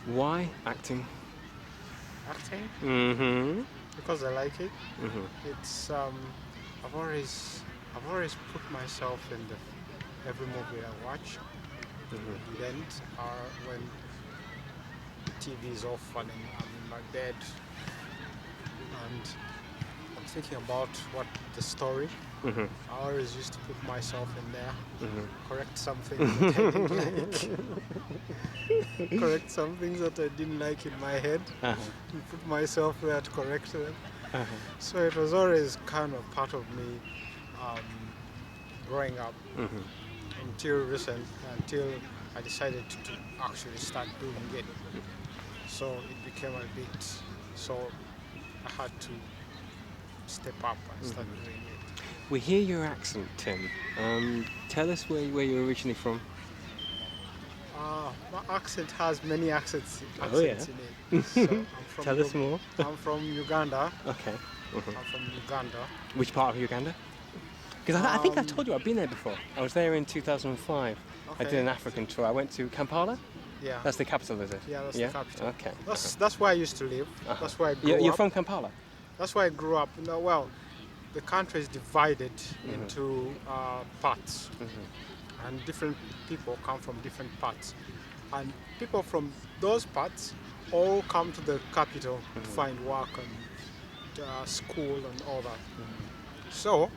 Why acting? Acting Mm-hmm. because I like it. Mm-hmm. It's I've always put myself in the every movie I watch. Mm-hmm. Then when TV is off and I'm in my bed and I'm thinking about what the story. Mm-hmm. I always used to put myself in there, Mm-hmm. correct some things that I didn't like, correct some things that I didn't like in my head, Uh-huh. and put myself there to correct them. Uh-huh. So it was always kind of part of me um, growing up Mm-hmm. until I decided to actually start doing it. So it became a bit, so I had to step up and start doing it. We hear your accent, Tim. Tell us where you're originally from. My accent has many accents Oh, yeah. in it. So I'm from Tell us more. I'm from Uganda. Okay. Mm-hmm. I'm from Uganda. Which part of Uganda? Because I think I Um, told you I've been there before. I was there in 2005. I did Okay. an African tour. I went to Kampala. Yeah. That's the capital, is it? Yeah, that's the capital. Okay. That's where I used to live. That's where I grew You're up. from Kampala? That's where I grew up. Well, the country is divided into parts, and different people come from different parts, and people from those parts all come to the capital to find work and school and all that. So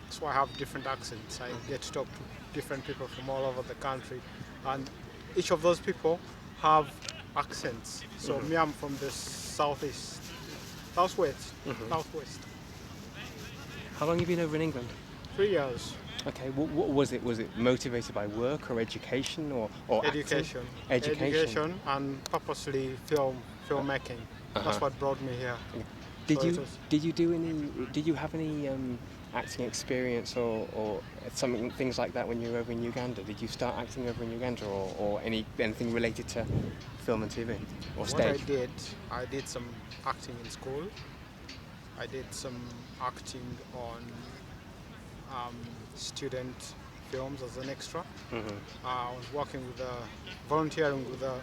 that's why I have different accents. I get to talk to different people from all over the country, and each of those people have accents. So me, I'm from the southwest. How long have you been over in England? 3 years. Okay. What was it? Was it motivated by work or education or Education. Acting? Education. And purposely filmmaking. That's what brought me here. Did you have any acting experience or things like that when you were over in Uganda? Did you start acting over in Uganda or anything related to film and TV or stage? What I did some acting in school. I did some acting on student films as an extra. I was volunteering with a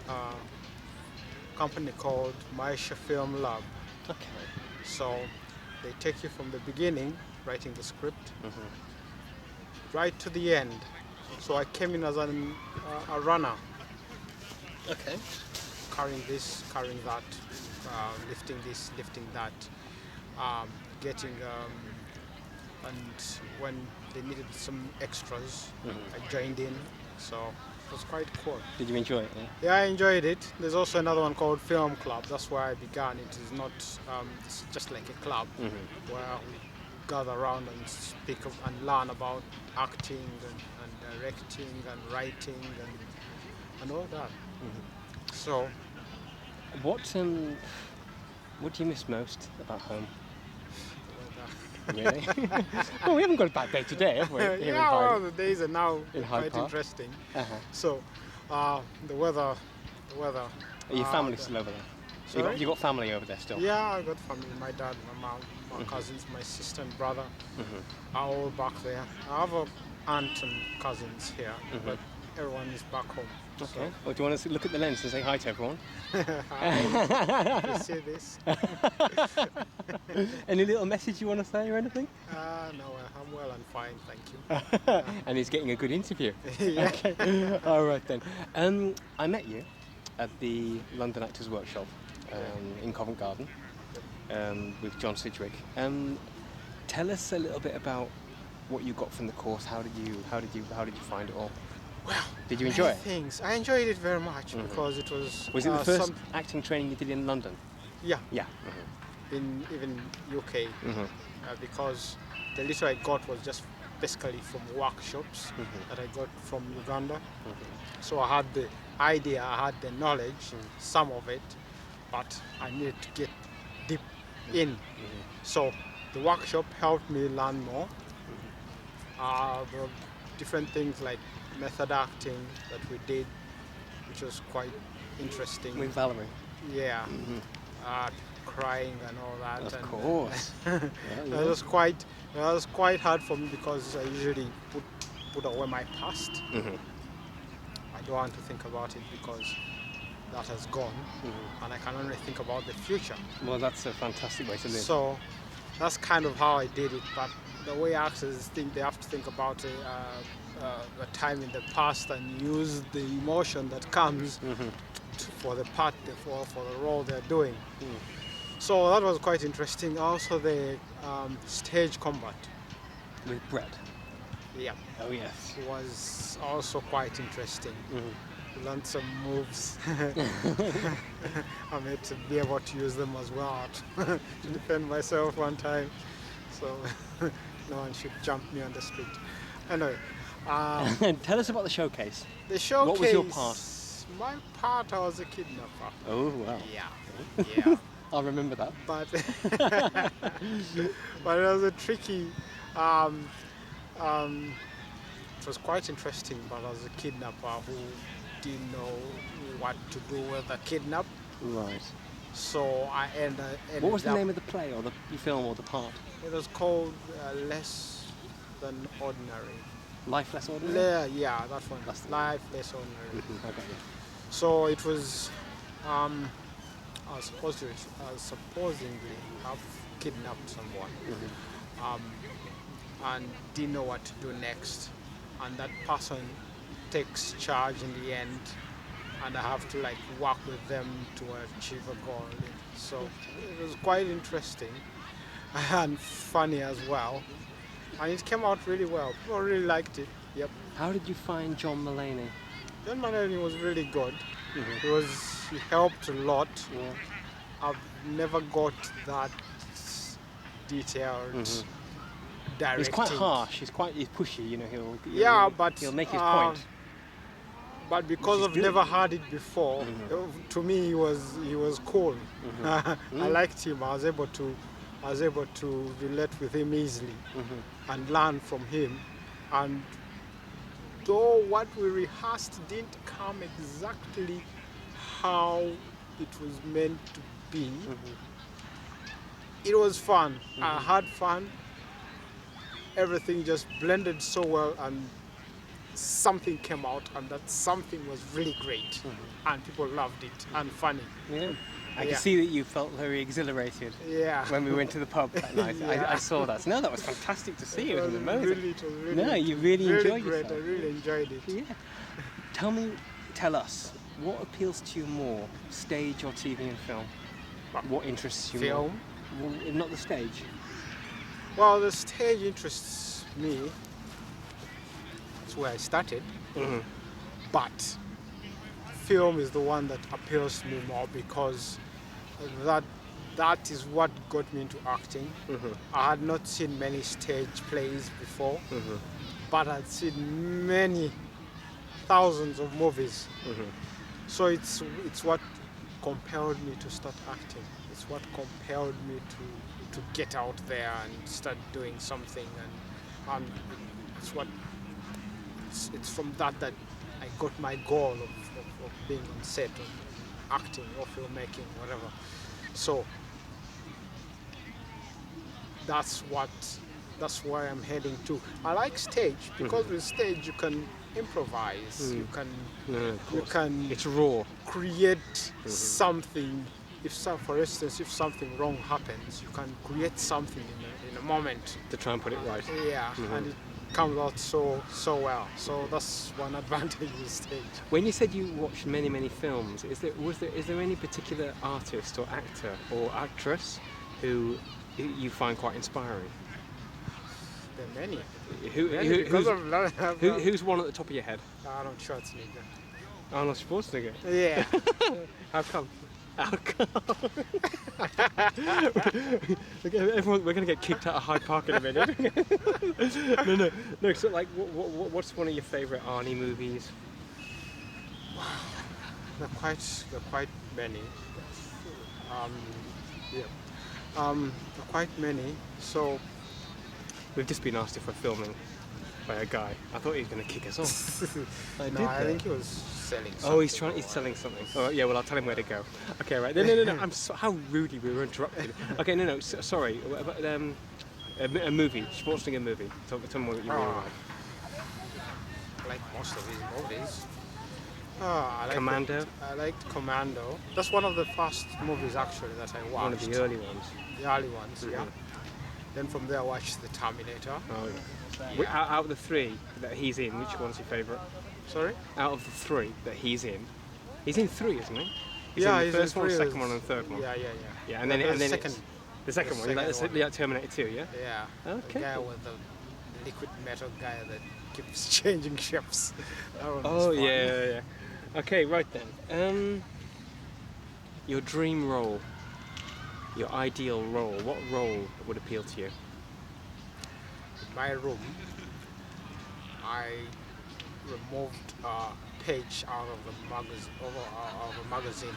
company called Maisha Film Lab. Okay. So they take you from the beginning, writing the script, right to the end. So I came in as a runner, Okay. carrying this, carrying that, lifting this, lifting that, getting, and when they needed some extras, I joined in. So it was quite cool. Did you enjoy it? Yeah, I enjoyed it. There's also another one called Film Club. That's where I began. It is not, it's just like a club where we gather around and speak and learn about acting and directing and writing and all that. So, What do you miss most about home? Really? Well, we haven't got a bad day today, have we? Here in yeah, Hyde. well, the days are now In Hyde quite Park? interesting. Uh-huh. So, the weather. Are your family still over there? Sorry? You got family over there still? Yeah, I got family. My dad, my mom, my cousins, my sister and brother are all back there. I have an aunt and cousins here, but everyone is back home. Okay. Well, do you want to look at the lens and say hi to everyone? Hi. You see this? Any little message you want to say or anything? No, I'm well and fine, thank you. And he's getting a good interview. Yeah. Okay. All right then. I met you at the London Actors Workshop in Covent Garden with John Sidgwick. Tell us a little bit about what you got from the course. How did you find it all? Well, did you enjoy it? Things. I enjoyed it very much because it was. Was it the first acting training you did in London? Yeah. Yeah. In even UK, because the little I got was just basically from workshops that I got from Uganda. So I had the idea, I had the knowledge, some of it, but I needed to get deep in. So the workshop helped me learn more. There were different things like method acting that we did, which was quite interesting. With Valerie? Yeah. Crying and all that. Of course. It was quite hard for me because I usually put away my past. I don't want to think about it because that has gone, and I can only think about the future. Well, that's a fantastic way to live. So that's kind of how I did it. But the way actors think, they have to think about a time in the past and use the emotion that comes for the part, for the role they're doing. So that was quite interesting. Also the stage combat. With bread. Yeah. Oh yes. Was also quite interesting. Learned some moves. I made to be able to use them as well to defend myself one time. So no one should jump me on the street. Anyway. Tell us about the showcase. The showcase. What was your part? My part, I was a kidnapper. Oh wow. Yeah. I'll remember that. But but it was a tricky. It was quite interesting. But I was a kidnapper who didn't know what to do with the kidnap. Right. So I ended. What was the name of the play or the film or the part? It was called Less Than Ordinary. Life Less Ordinary? Yeah, that one. That's the Life Less Ordinary. Okay. So it was. I was supposedly have kidnapped someone, and didn't know what to do next, and that person takes charge in the end, and I have to like work with them to achieve a goal. So it was quite interesting and funny as well, and it came out really well. People really liked it. Yep. How did you find John Mulaney? John Mulaney was really good. He helped a lot. Yeah. I've never got that detailed directing. He's quite harsh. He's pushy. You know, he'll make his point. But because I've never had it before, to me he was cool. I liked him. I was able to relate with him easily and learn from him. And though what we rehearsed didn't come exactly how it was meant to be, it was fun. I had fun. Everything just blended so well, and something came out, and that something was really great, and people loved it and funny. Yeah. I can see that you felt very exhilarated when we went to the pub that night. I saw that. So, no, that was fantastic to see. It was amazing. No, you really enjoyed it. I really enjoyed it. Yeah. Tell us, what appeals to you more, stage or TV and film? What interests you more? Film? Well, not the stage. Well, the stage interests me. That's where I started. But film is the one that appeals to me more because that is what got me into acting. I had not seen many stage plays before, but I'd seen many thousands of movies. So it's what compelled me to start acting. It's what compelled me to get out there and start doing something, and it's from that I got my goal of being on set, of acting or filmmaking, whatever. So that's where I'm heading to. I like stage because with stage you can improvise. You can It's raw. create something. For instance, if something wrong happens, you can create something in a moment To try and put it right. and it comes out so well. So that's one advantage of stage. When you said you watched many films, is there any particular artist or actor or actress who you find quite inspiring? There are many. Who's one at the top of your head? Arnold Schwarzenegger. Arnold Schwarzenegger. Yeah. How come? Everyone, we're going to get kicked out of Hyde Park in a minute. No. So, like, what's one of your favourite Arnie movies? There are quite many. There are quite many. So We've just been asked if we're filming by a guy. I thought he was going to kick us off. I think he was selling something. Oh, he's selling something. Oh, yeah, well, I'll tell him where to go. Okay, right. No. How rudely we were interrupted. Okay, no. Sorry. A movie, Schwarzenegger movie. Tell me what you really like. Like most of his movies. Commando? I liked Commando. That's one of the first movies actually that I watched. One of the early ones. The early ones, yeah. Then from there I watched The Terminator. Oh, yeah. Out of the three that he's in, which one's your favourite? Sorry? Out of the three that he's in three, isn't he? He's Yeah, in the he's first in one, three. second one, and third one. Yeah. Yeah, and then the it's second. the second the one. You like second the Terminator 2, yeah? Yeah. Okay. The guy with the liquid metal guy that keeps changing ships. That one was Oh fun. yeah. Okay, right then. Your dream role, your ideal role. What role would appeal to you? My room, I removed a page out of a magazine.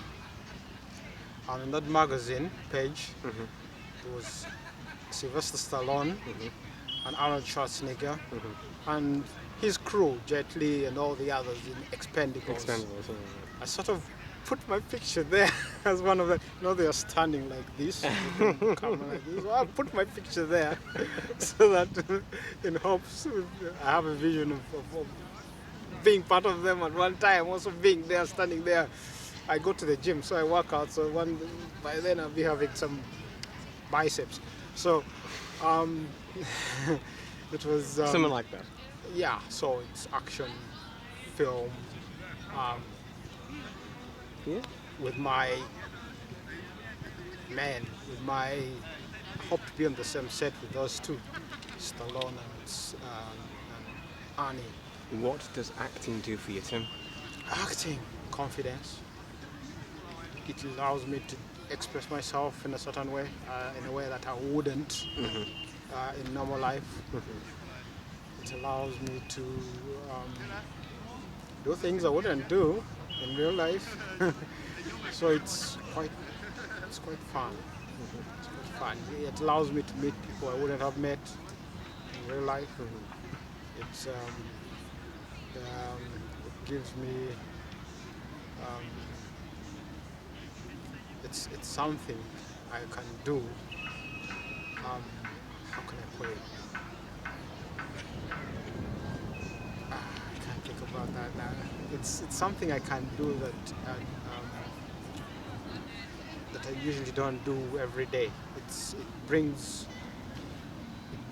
And in that magazine page, it was Sylvester Stallone and Arnold Schwarzenegger and his crew, Jet Li and all the others in Expendables. I sort of put my picture there as one of them. You know, they are standing like this, camera like this. So I put my picture there so that in hopes I have a vision of being part of them at one time, also being there, standing there. I go to the gym, so I work out. So by then I'll be having some biceps. So it was Something like that. Yeah. So it's action, film. Yeah. With my man, I hope to be on the same set with those two, Stallone and Arnie. What does acting do for you, Tim? Acting, confidence. It allows me to express myself in a certain way, in a way that I wouldn't in normal life. It allows me to do things I wouldn't do in real life. So it's quite fun. It's quite fun. It allows me to meet people I wouldn't have met in real life. It gives me it's something I can do. How can I put it? I can't think about that now. It's something I can do that that I usually don't do every day. It brings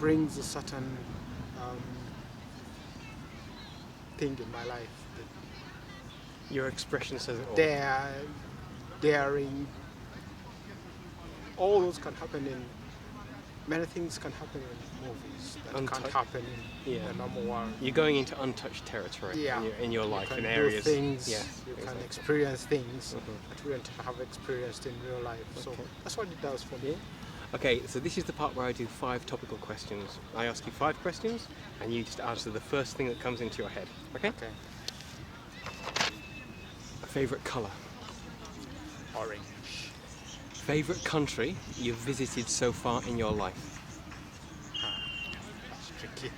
a certain thing in my life. Your expression says it all. Daring. All those can happen in. Many things can happen in movies that can't happen in the normal world. You're going into untouched territory in your life, in areas. Things, you can experience things that we don't have experienced in real life. So that's what it does for me. Okay, so this is the part where I do 5 topical questions. I ask you 5 questions, and you just answer the first thing that comes into your head. Okay? Favorite color? Orange. Favorite country you've visited so far in your life? That's tricky.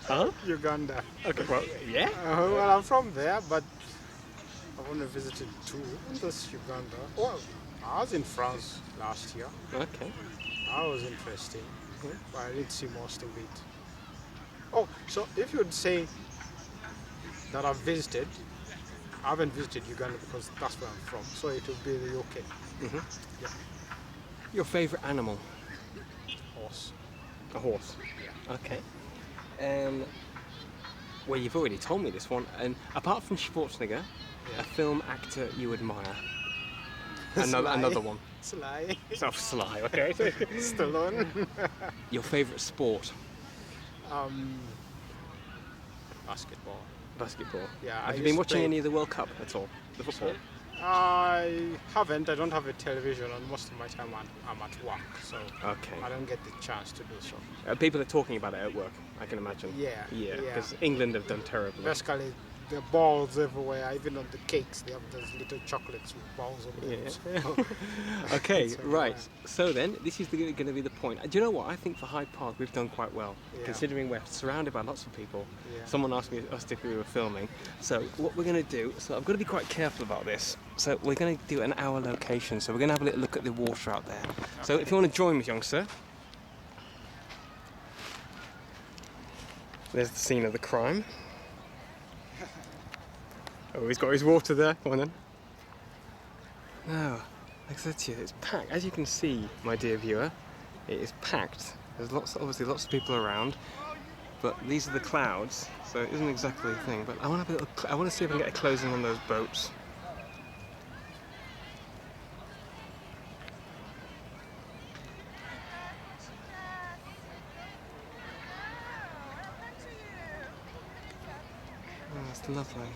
Huh? Uganda. Okay, well, yeah. Well, I'm from there, but I've only visited 2. That's Uganda. Well, I was in France last year. Okay. That was interesting, but I didn't see most of it. Oh, so if you'd say that I've visited, I haven't visited Uganda because that's where I'm from, so it would be the UK. Yeah. Your favorite animal? Horse. A horse? Yeah. Okay. Well, you've already told me this one. And apart from Schwarzenegger, a film actor you admire? Another one. Sly. Sly, okay. Stallone. Your favorite sport? Basketball. Basketball. Yeah. Have you been watching any of the World Cup at all? The football? I haven't. I don't have a television, and most of my time I'm at work, so I don't get the chance to do so. People are talking about it at work, I can imagine. Yeah. Because England have done terribly. Basically, there are balls everywhere. Even on the cakes, they have those little chocolates with balls on them. Yeah. Okay, right. So then, this is going to be the point. Do you know what? I think for Hyde Park, we've done quite well, considering we're surrounded by lots of people. Yeah. Someone asked us if we were filming. So what we're going to do, so I've got to be quite careful about this. So we're going to do an hour location. So we're going to have a little look at the water out there. So if you want to join me, young sir. There's the scene of the crime. Oh, he's got his water there. Come on then. Now, like I said to you, it's packed. As you can see, my dear viewer, it is packed. There's obviously lots of people around, but these are the clouds, so it isn't exactly a thing. But I want to see if I can get a close in on those boats. Oh, that's lovely.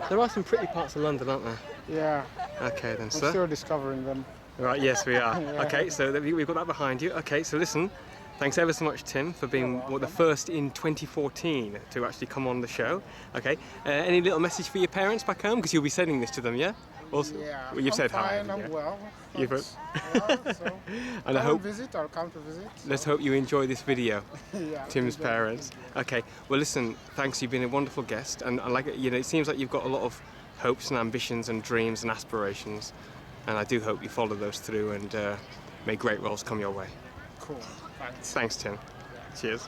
There are some pretty parts of London, aren't there? Yeah. Okay then, I'm sir. still discovering them. Right, yes we are. Yeah. Okay, so we've got that behind you. Okay, so listen, thanks ever so much, Tim, for being the first in 2014 to actually come on the show. Okay, any little message for your parents back home? Because you'll be sending this to them, yeah? Also, Yeah. well, you've I'm said fine, hi. I'm yeah. well. You've Yeah, so and I hope. I'll come to visit. Let's hope you enjoy this video, Yeah, Tim's enjoy. parents. Okay, well listen, thanks. You've been a wonderful guest, and like it seems like you've got a lot of hopes and ambitions and dreams and aspirations, and I do hope you follow those through and may great roles come your way. Cool. Thanks. Thanks, Tim. Cheers.